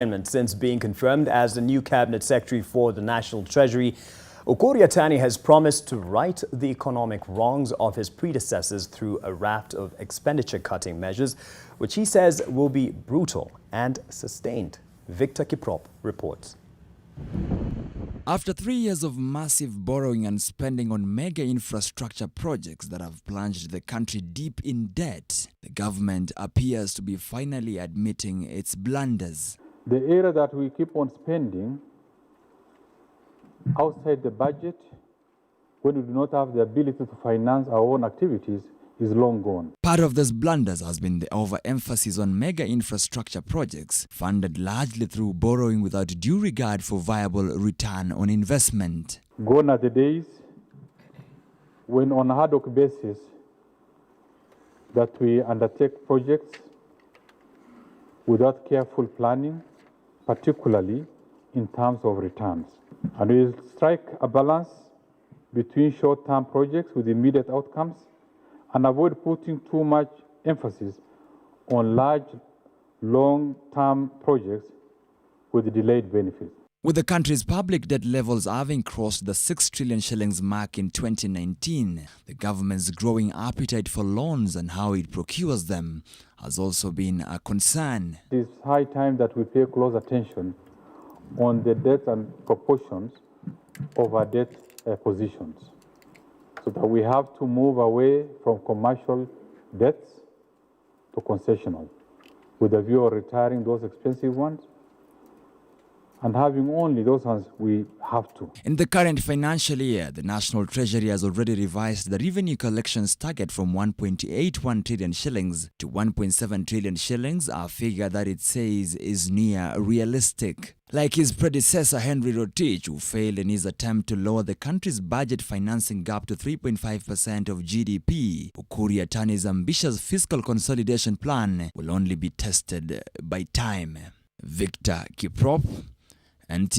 Since being confirmed as the new cabinet secretary for the National Treasury, Ukur Yatani has promised to right the economic wrongs of his predecessors through a raft of expenditure-cutting measures, which he says will be brutal and sustained. Victor Kiprop reports. After 3 years of massive borrowing and spending on mega infrastructure projects that have plunged the country deep in debt, the government appears to be finally admitting its blunders. The area that we keep on spending outside the budget, when we do not have the ability to finance our own activities, is long gone. Part of these blunders has been the overemphasis on mega infrastructure projects funded largely through borrowing without due regard for viable return on investment. Gone are the days when on a ad hoc basis that we undertake projects without careful planning, particularly in terms of returns. And we strike a balance between short-term projects with immediate outcomes and avoid putting too much emphasis on large, long-term projects with delayed benefits. With the country's public debt levels having crossed the 6 trillion shillings mark in 2019, the government's growing appetite for loans and how it procures them has also been a concern. It is high time that we pay close attention on the debt and proportions of our debt positions, so that we have to move away from commercial debts to concessional, with a view of retiring those expensive ones and having only those ones we have to. In the current financial year, the National Treasury has already revised the revenue collections target from 1.81 trillion shillings to 1.7 trillion shillings, a figure that it says is near realistic. Like his predecessor Henry Rotich, who failed in his attempt to lower the country's budget financing gap to 3.5% of GDP, Ukur Yatani's ambitious fiscal consolidation plan will only be tested by time. Victor Kiprop, and